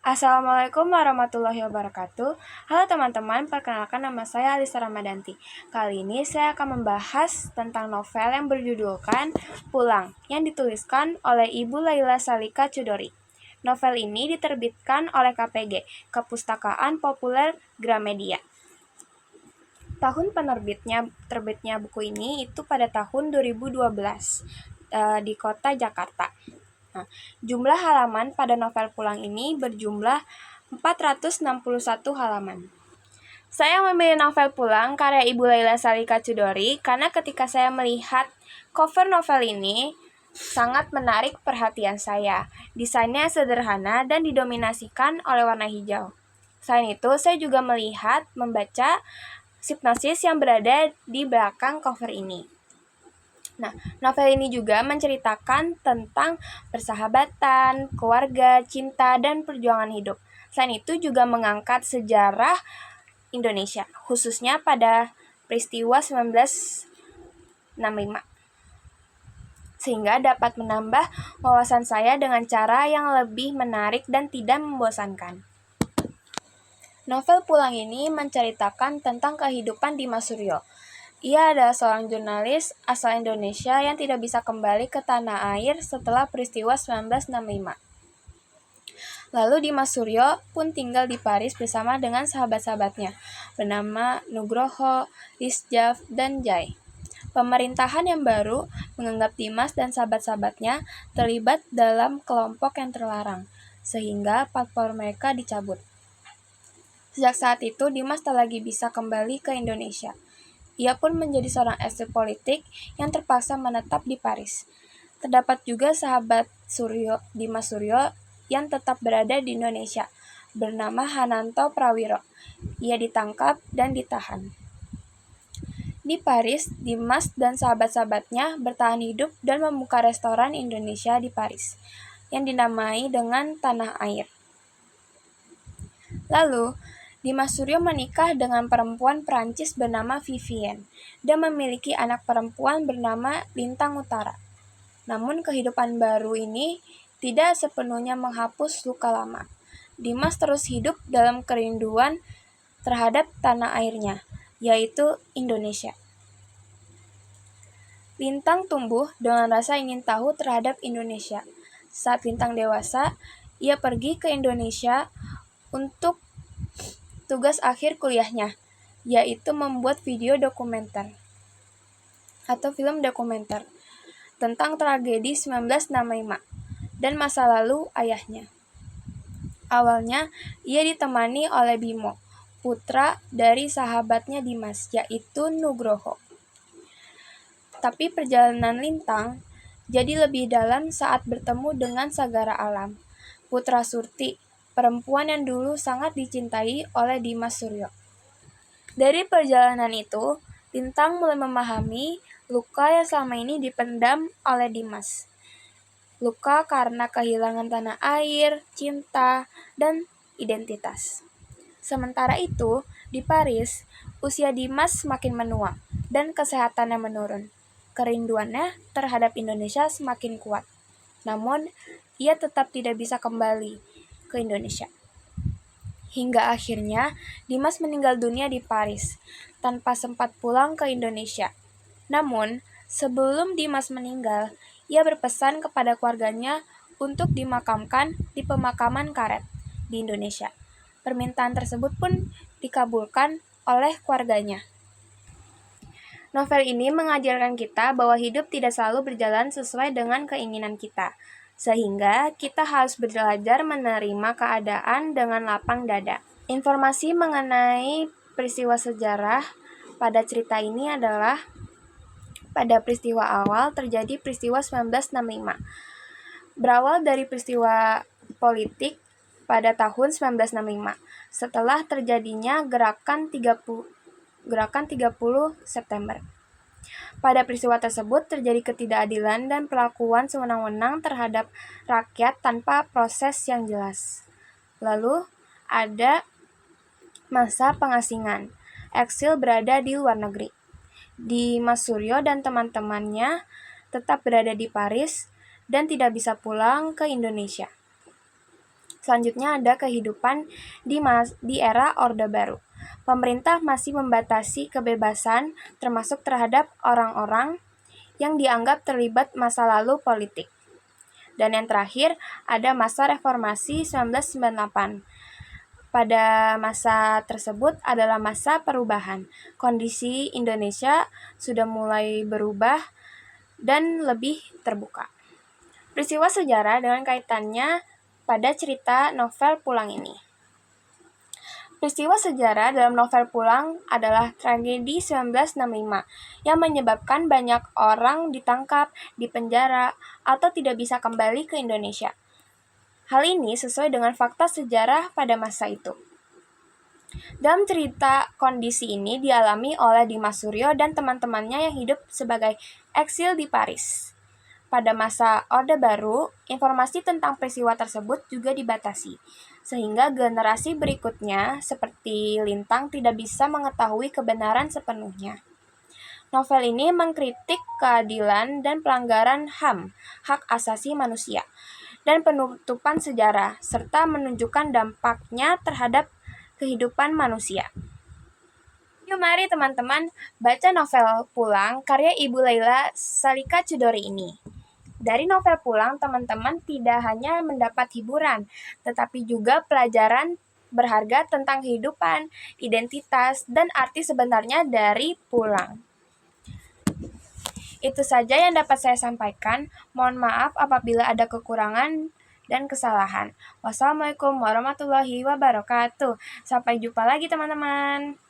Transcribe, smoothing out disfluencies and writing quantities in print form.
Assalamualaikum warahmatullahi wabarakatuh. Halo teman-teman, perkenalkan nama saya Alisa Ramadanti. Kali ini saya akan membahas tentang novel yang berjudulkan Pulang, yang dituliskan oleh Ibu Laila Salika Chudori. Novel ini diterbitkan oleh KPG, Kepustakaan Populer Gramedia. Tahun terbitnya buku ini itu pada tahun 2012 di kota Jakarta. Nah, jumlah halaman pada novel Pulang ini berjumlah 461 halaman. Saya memilih novel Pulang karya Ibu Laila Salika Chudori karena ketika saya melihat cover novel ini sangat menarik perhatian saya. Desainnya sederhana dan didominasikan oleh warna hijau. Selain itu, saya juga membaca sinopsis yang berada di belakang cover ini. Nah, novel ini juga menceritakan tentang persahabatan, keluarga, cinta, dan perjuangan hidup. Selain itu juga mengangkat sejarah Indonesia, khususnya pada peristiwa 1965. Sehingga dapat menambah wawasan saya dengan cara yang lebih menarik dan tidak membosankan. Novel Pulang ini menceritakan tentang kehidupan Dimas Suryo. Ia adalah seorang jurnalis asal Indonesia yang tidak bisa kembali ke tanah air setelah peristiwa 1965. Lalu Dimas Suryo pun tinggal di Paris bersama dengan sahabat-sahabatnya bernama Nugroho, Lisjaf, dan Jai. Pemerintahan yang baru menganggap Dimas dan sahabat-sahabatnya terlibat dalam kelompok yang terlarang, sehingga paspor mereka dicabut. Sejak saat itu, Dimas tak lagi bisa kembali ke Indonesia. Ia pun menjadi seorang eksil politik yang terpaksa menetap di Paris. Terdapat juga sahabat Dimas Suryo yang tetap berada di Indonesia, bernama Hananto Prawiro. Ia ditangkap dan ditahan. Di Paris, Dimas dan sahabat-sahabatnya bertahan hidup dan membuka restoran Indonesia di Paris, yang dinamai dengan Tanah Air. Lalu, Dimas Suryo menikah dengan perempuan Perancis bernama Vivienne dan memiliki anak perempuan bernama Lintang Utara. Namun kehidupan baru ini tidak sepenuhnya menghapus luka lama. Dimas terus hidup dalam kerinduan terhadap tanah airnya, yaitu Indonesia. Lintang tumbuh dengan rasa ingin tahu terhadap Indonesia. Saat Lintang dewasa, ia pergi ke Indonesia untuk tugas akhir kuliahnya, yaitu membuat video dokumenter atau film dokumenter tentang tragedi 1965 dan masa lalu ayahnya. Awalnya, ia ditemani oleh Bimo, putra dari sahabatnya Dimas, yaitu Nugroho. Tapi perjalanan Lintang jadi lebih dalam saat bertemu dengan Sagara Alam, putra Surti, perempuan yang dulu sangat dicintai oleh Dimas Suryo. Dari perjalanan itu, Lintang mulai memahami luka yang selama ini dipendam oleh Dimas. Luka karena kehilangan tanah air, cinta, dan identitas. Sementara itu, di Paris, usia Dimas semakin menua dan kesehatannya menurun. Kerinduannya terhadap Indonesia semakin kuat. Namun, ia tetap tidak bisa kembali ke Indonesia. Hingga akhirnya Dimas meninggal dunia di Paris tanpa sempat pulang ke Indonesia. Namun, sebelum Dimas meninggal, ia berpesan kepada keluarganya untuk dimakamkan di pemakaman karet di Indonesia. Permintaan tersebut pun dikabulkan oleh keluarganya. Novel ini mengajarkan kita bahwa hidup tidak selalu berjalan sesuai dengan keinginan kita. Sehingga kita harus belajar menerima keadaan dengan lapang dada. Informasi mengenai peristiwa sejarah pada cerita ini adalah pada peristiwa awal terjadi peristiwa 1965. Berawal dari peristiwa politik pada tahun 1965 setelah terjadinya gerakan 30 September. Pada peristiwa tersebut terjadi ketidakadilan dan perlakuan sewenang-wenang terhadap rakyat tanpa proses yang jelas. Lalu ada masa pengasingan. Eksil berada di luar negeri. Dimas Suryo dan teman-temannya tetap berada di Paris dan tidak bisa pulang ke Indonesia. Selanjutnya ada kehidupan di era Orde Baru. Pemerintah masih membatasi kebebasan termasuk terhadap orang-orang yang dianggap terlibat masa lalu politik. Dan yang terakhir ada masa reformasi 1998. Pada masa tersebut adalah masa perubahan. Kondisi Indonesia sudah mulai berubah dan lebih terbuka. Peristiwa sejarah dengan kaitannya pada cerita novel Pulang ini. Peristiwa sejarah dalam novel Pulang adalah tragedi 1965 yang menyebabkan banyak orang ditangkap, dipenjara, atau tidak bisa kembali ke Indonesia. Hal ini sesuai dengan fakta sejarah pada masa itu. Dalam cerita, kondisi ini dialami oleh Dimas Suryo dan teman-temannya yang hidup sebagai eksil di Paris. Pada masa Orde Baru, informasi tentang peristiwa tersebut juga dibatasi, sehingga generasi berikutnya seperti Lintang tidak bisa mengetahui kebenaran sepenuhnya. Novel ini mengkritik keadilan dan pelanggaran HAM, hak asasi manusia, dan penutupan sejarah, serta menunjukkan dampaknya terhadap kehidupan manusia. Yuk mari teman-teman baca novel Pulang karya Ibu Laila Salika Chudori ini. Dari novel Pulang, teman-teman tidak hanya mendapat hiburan, tetapi juga pelajaran berharga tentang kehidupan, identitas, dan arti sebenarnya dari pulang. Itu saja yang dapat saya sampaikan. Mohon maaf apabila ada kekurangan dan kesalahan. Wassalamualaikum warahmatullahi wabarakatuh. Sampai jumpa lagi teman-teman.